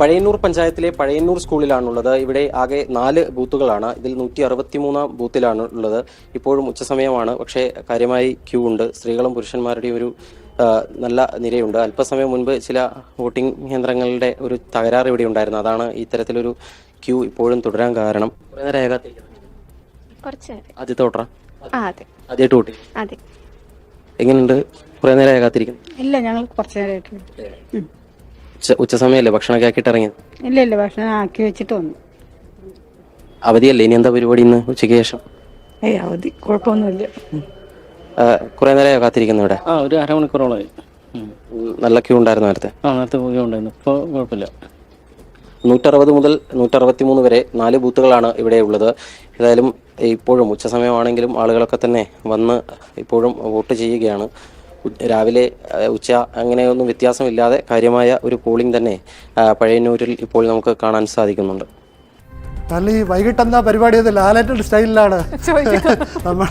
പഴയന്നൂർ പഞ്ചായത്തിലെ പഴയന്നൂർ സ്കൂളിലാണുള്ളത്. ഇവിടെ ആകെ 4 ബൂത്തുകളാണ്. ഇതിൽ 163 ബൂത്തിലാണ് ഉള്ളത്. ഇപ്പോഴും ഉച്ചസമയമാണ്, പക്ഷേ കാര്യമായി ക്യൂ ഉണ്ട്. സ്ത്രീകളും പുരുഷന്മാരുടെയും ഒരു നല്ല നിരയുണ്ട്. അല്പസമയം മുൻപ് ചില വോട്ടിംഗ് കേന്ദ്രങ്ങളുടെ ഒരു തകരാറ് ഇവിടെ ഉണ്ടായിരുന്നു. അതാണ് ഇത്തരത്തിലൊരു ക്യൂ ഇപ്പോഴും തുടരാൻ കാരണം. കുറേ നേരം ആദ്യത്തെ വോട്ടറാ? ആദ്യമായിട്ട് വോട്ട്? അതെ. എങ്ങനെയുണ്ട്? കുറേ നേരം കാത്തിരിക്കുന്നു? ഇല്ല, ഞങ്ങൾ കുറച്ച് നേരമായിട്ട്. ഉച്ചസമയല്ലേ ഭക്ഷണമൊക്കെ ആക്കിയിട്ട് ഇറങ്ങിയത്? ഇല്ല, ഭക്ഷണം ആക്കി വെച്ചിട്ട് വന്നു. അവധിയല്ലേ? ഇനി എന്താ പരിപാടി ഇന്ന് ഉച്ചയ്ക്ക് ശേഷം? അവധി കുഴപ്പമൊന്നുമില്ല. കുറെ നേരം കാത്തിരിക്കുന്നു ഇവിടെ? ഒരു അരമണിക്കൂറോളമായി. നല്ല ക്യൂ ഉണ്ടായിരുന്നു നേരത്തെ? നേരത്തെ ക്യൂ ഉണ്ടായിരുന്നു, ഇപ്പോൾ കുഴപ്പമില്ല. 160 മുതൽ 163 വരെ 4 ബൂത്തുകളാണ് ഇവിടെ ഉള്ളത്. ഏതായാലും ഇപ്പോഴും ഉച്ചസമയമാണെങ്കിലും ആളുകളൊക്കെ തന്നെ വന്ന് ഇപ്പോഴും വോട്ട് ചെയ്യുകയാണ്. രാവിലെ ഉച്ച അങ്ങനെയൊന്നും വ്യത്യാസമില്ലാതെ കാര്യമായ ഒരു പോളിംഗ് തന്നെ പഴയന്നൂരിൽ ഇപ്പോൾ നമുക്ക് കാണാൻ സാധിക്കുന്നുണ്ട്. നല്ല ഈ വൈകിട്ടെന്താ പരിപാടി ലാലേറ്റഡ് സ്റ്റൈലിലാണ് നമ്മൾ